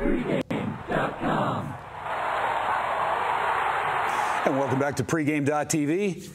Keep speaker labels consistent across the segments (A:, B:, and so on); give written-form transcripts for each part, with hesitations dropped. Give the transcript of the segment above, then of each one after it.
A: Pregame.com.
B: And welcome back to Pregame.tv.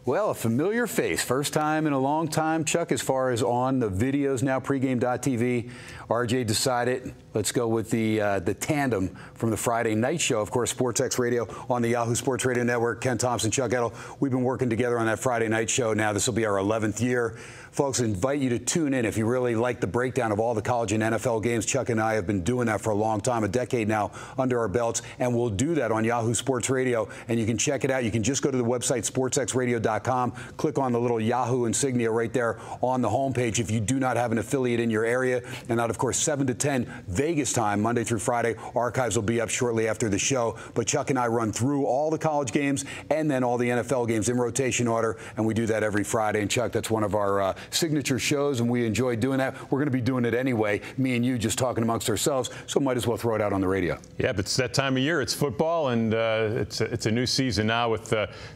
B: Well, a familiar face. First time in a long time, Chuck, as far as on the videos now, Pregame.tv. RJ decided, let's go with the tandem from the Friday night show. Of course, SportsX Radio on the Yahoo Sports Radio Network. Ken Thomson, Chuck Edel. We've been working together on that Friday night show now. This will be our 11th year. Folks, invite you to tune in if you really like the breakdown of all the college and NFL games. Chuck and I have been doing that for a long time, a decade now under our belts, and we'll do that on Yahoo Sports Radio. And you can check it out. You can just go to the website, sportsxradio.com, click on the little Yahoo insignia right there on the homepage if you do not have an affiliate in your area. And that, of course, 7 to 10 Vegas time, Monday through Friday. Archives will be up shortly after the show. But Chuck and I run through all the college games and then all the NFL games in rotation order, and we do that every Friday. And, Chuck, that's one of our signature shows, and we enjoy doing that. We're going to be doing it anyway, me and you just talking amongst ourselves, so might as well throw it out on the radio. Yeah, but it's that time of year. It's football, and it's a new season now with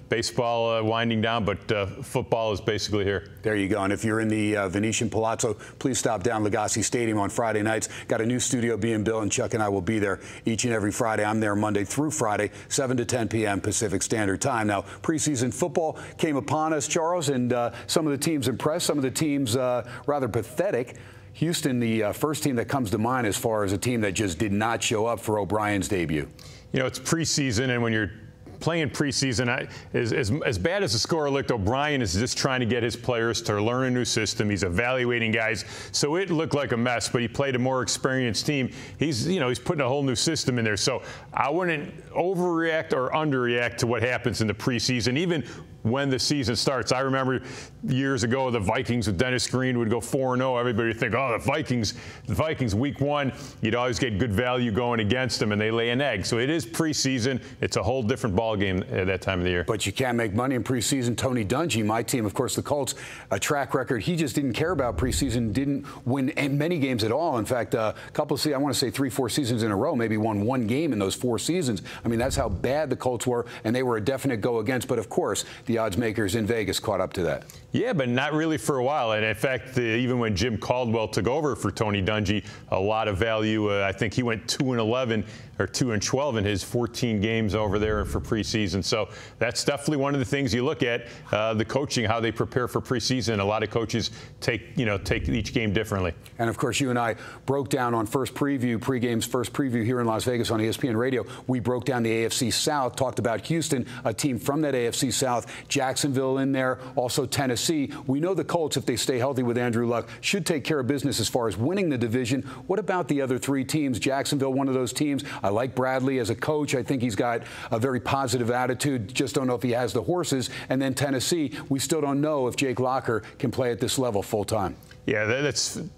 B: baseball winding down, but football is basically here. There you go. And if you're in the Venetian Palazzo, please stop down Legacy Stadium on Friday nights. Got a new studio being built, and Chuck and I will be there each and every Friday. I'm there Monday through Friday, 7 to 10 p.m. Pacific Standard Time. Now, preseason football came upon us, Charles, and some of the teams impressed, some of the teams rather pathetic. Houston, the first team that comes to mind as far as a team that just did not show up for O'Brien's debut. You know, it's preseason, and when you're playing preseason, as bad as the score looked, O'Brien is just trying to get his players to learn a new system. He's evaluating guys, so it looked like a mess. But he played a more experienced team. He's putting a whole new system in there. So I wouldn't overreact or underreact to what happens in the preseason, even when the season starts. I remember years ago the Vikings with Dennis Green would go 4-0. Everybody would think, oh, the Vikings week one, you'd always get good value going against them, and they lay an egg. So it is preseason. It's a whole different ball game at that time of the year. But you can't make money in preseason. Tony Dungy, my team, of course, the Colts, a track record. He just didn't care about preseason, didn't win many games at all. In fact, I want to say 3-4 seasons in a row, maybe won one game in those 4 seasons. I mean, that's how bad the Colts were, and they were a definite go against. But, of course, the odds makers in Vegas caught up to that. Yeah, but not really for a while. And in fact, even when Jim Caldwell took over for Tony Dungy, a lot of value. I think he went 2-11 or 2-12 in his 14 games over there for preseason. So that's definitely one of the things you look at, the coaching, how they prepare for preseason. A lot of coaches take each game differently. And of course, you and I broke down on pregame's first preview here in Las Vegas on ESPN Radio. We broke down the AFC South, talked about Houston, a team from that AFC South, Jacksonville in there, also Tennessee. We know the Colts, if they stay healthy with Andrew Luck, should take care of business as far as winning the division. What about the other 3 teams? Jacksonville, one of those teams. I like Bradley as a coach. I think he's got a very positive attitude. Just don't know if he has the horses. And then Tennessee, we still don't know if Jake Locker can play at this level full time. Yeah,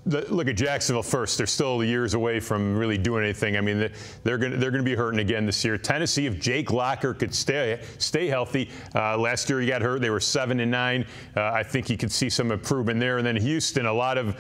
B: look at Jacksonville first. They're still years away from really doing anything. I mean, they're going to be hurting again this year. Tennessee, if Jake Locker could stay healthy, last year he got hurt. They were 7-9. I think he could see some improvement there. And then Houston, a lot of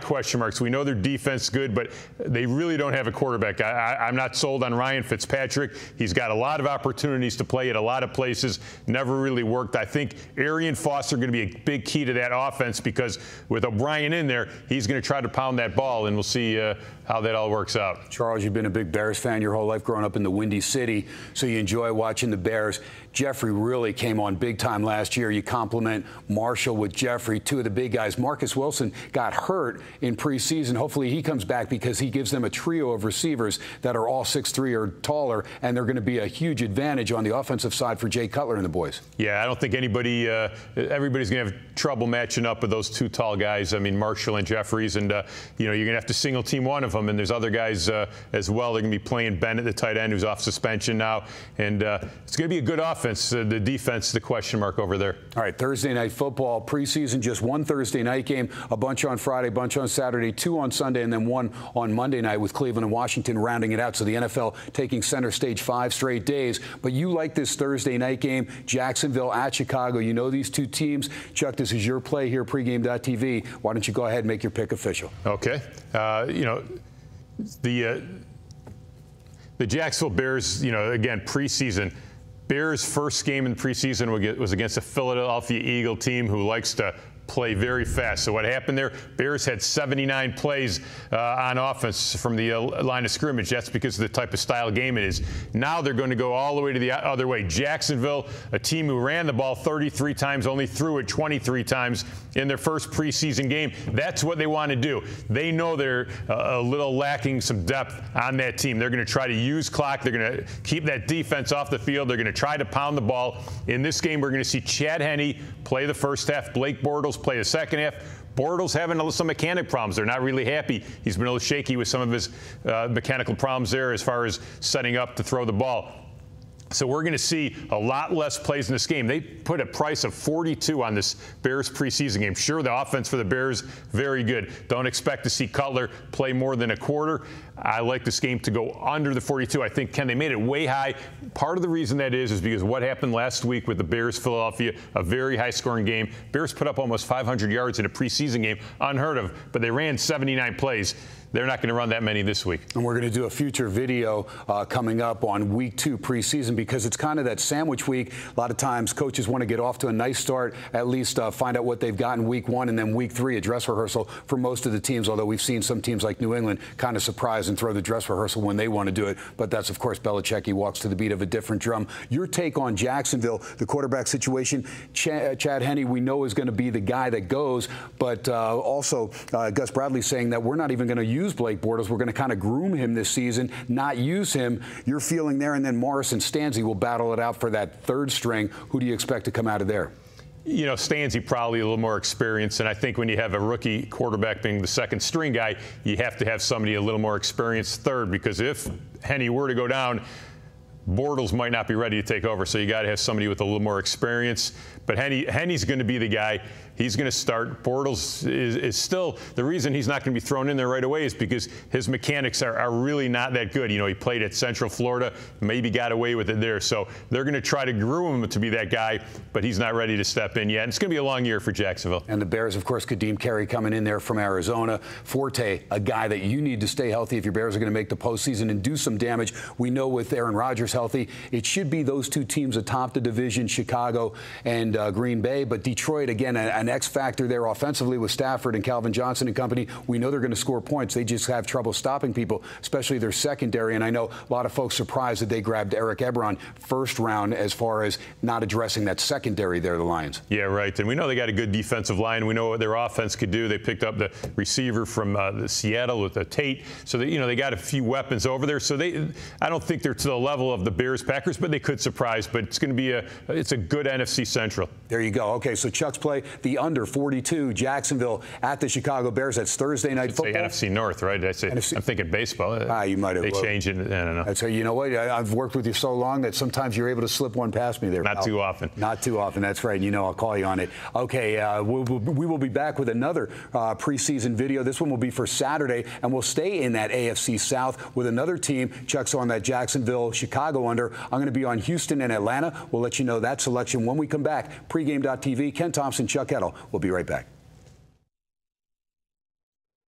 B: question marks. We know their defense is good, but they really don't have a quarterback. I'm not sold on Ryan Fitzpatrick. He's got a lot of opportunities to play at a lot of places. Never really worked. I think Arian Foster going to be a big key to that offense because with O'Brien in there, he's going to try to pound that ball, and we'll see how that all works out. Charles, you've been a big Bears fan your whole life growing up in the Windy City, so you enjoy watching the Bears. Jeffrey really came on big time last year. You compliment Marshall with Jeffrey, 2 of the big guys. Marcus Wilson got hurt in preseason. Hopefully he comes back because he gives them a trio of receivers that are all 6'3" or taller, and they're going to be a huge advantage on the offensive side for Jay Cutler and the boys. Yeah, I don't think everybody's going to have trouble matching up with those 2 tall guys. I mean, Marshall and Jeffries, and you're going to have to single team one of them, and there's other guys as well. They're going to be playing Bennett, the tight end, who's off suspension now, and it's going to be a good offense. The defense, the question mark over there. All right, Thursday night football, preseason, just one Thursday night game, a bunch on Friday, a bunch on Saturday, 2 on Sunday, and then 1 on Monday night with Cleveland and Washington rounding it out. So the NFL taking center stage 5 straight days. But you like this Thursday night game, Jacksonville at Chicago. You know these 2 teams. Chuck, this is your play here, pregame.tv. Why don't you go ahead and make your pick official? Okay. The Jacksonville Bears, again, preseason. Bears' first game in the preseason was against a Philadelphia Eagle team who likes to
A: play very fast. So what happened there? Bears had 79 plays on offense from the line of scrimmage. That's because of the type of style game it is. Now they're going to go all the way to the other way. Jacksonville, a team who ran the ball 33 times, only threw it 23 times in their first preseason game. That's what they want to do. They know they're a little lacking some depth on that team. They're going to try to use clock. They're going to keep that defense off the field. They're going to try to pound the ball. In this game, we're going to see Chad Henne play the first half. Blake Bortles play the second half. Bortles having some mechanic problems. They're not really happy. He's been a little shaky with some of his mechanical problems there as far as setting up to throw the ball. So we're going to see a lot less plays in this game. They put a price of 42 on this Bears preseason game. Sure, the offense for the Bears, very good. Don't expect to see Cutler play more than a quarter. I like this game to go under the 42. I think, Ken, they made it way high. Part of the reason that is because what happened last week with the Bears-Philadelphia, a very high-scoring game. Bears put up almost 500 yards in a preseason game, unheard of, but they ran 79 plays. They're not going to run that many this week.
B: And we're going to do a future video coming up on week 2 preseason because it's kind of that sandwich week. A lot of times coaches want to get off to a nice start, at least find out what they've got in week 1, and then week 3, a dress rehearsal for most of the teams, although we've seen some teams like New England kind of surprise and throw the dress rehearsal when they want to do it. But that's, of course, Belichick. He walks to the beat of a different drum. Your take on Jacksonville, the quarterback situation, Chad Henne, we know is going to be the guy that goes, but also Gus Bradley saying that we're not even going to use Blake Bortles. We're going to kind of groom him this season, not use him. Your feeling there, and then Morris and Stanzi will battle it out for that third string. Who do you expect to come out of there?
A: You know, Stanzi probably a little more experienced, and I think when you have a rookie quarterback being the second string guy, you have to have somebody a little more experienced third, because if Henne were to go down, Bortles might not be ready to take over, so you got to have somebody with a little more experience. But Henne's going to be the guy. He's going to start. Bortles is still the reason he's not going to be thrown in there right away is because his mechanics are really not that good. You know, he played at Central Florida, maybe got away with it there. So they're going to try to groom him to be that guy, but he's not ready to step in yet. And it's going to be a long year for Jacksonville.
B: And the Bears, of course, Kadeem Carey coming in there from Arizona. Forte, a guy that you need to stay healthy if your Bears are going to make the postseason and do some damage. We know with Aaron Rodgers healthy, it should be those two teams atop the division, Chicago and Green Bay. But Detroit, again, an X factor there offensively with Stafford and Calvin Johnson and company. We know they're going to score points. They just have trouble stopping people, especially their secondary. And I know a lot of folks surprised that they grabbed Eric Ebron first round as far as not addressing that secondary there, the Lions.
A: Yeah, right. And we know they got a good defensive line. We know what their offense could do. They picked up the receiver from the Seattle with the Tate. So they got a few weapons over there. So I don't think they're to the level of the Bears Packers, but they could surprise. But it's going to be it's a good NFC Central.
B: There you go. Okay, so Chuck's play, the under 42, Jacksonville at the Chicago Bears. That's Thursday night football.
A: NFC North, right? I'm thinking baseball.
B: You might have.
A: They change it. I don't know.
B: That's you know what? I've worked with you so long that sometimes you're able to slip one past me there.
A: Not too often.
B: Not too often. That's right. You know, I'll call you on it. Okay, we will be back with another preseason video. This one will be for Saturday, and we'll stay in that AFC South with another team. Chuck's on that Jacksonville, Chicago under. I'm going to be on Houston and Atlanta. We'll let you know that selection when we come back. Pregame.tv, Ken Thomson, Chuck Edel. We'll be right back.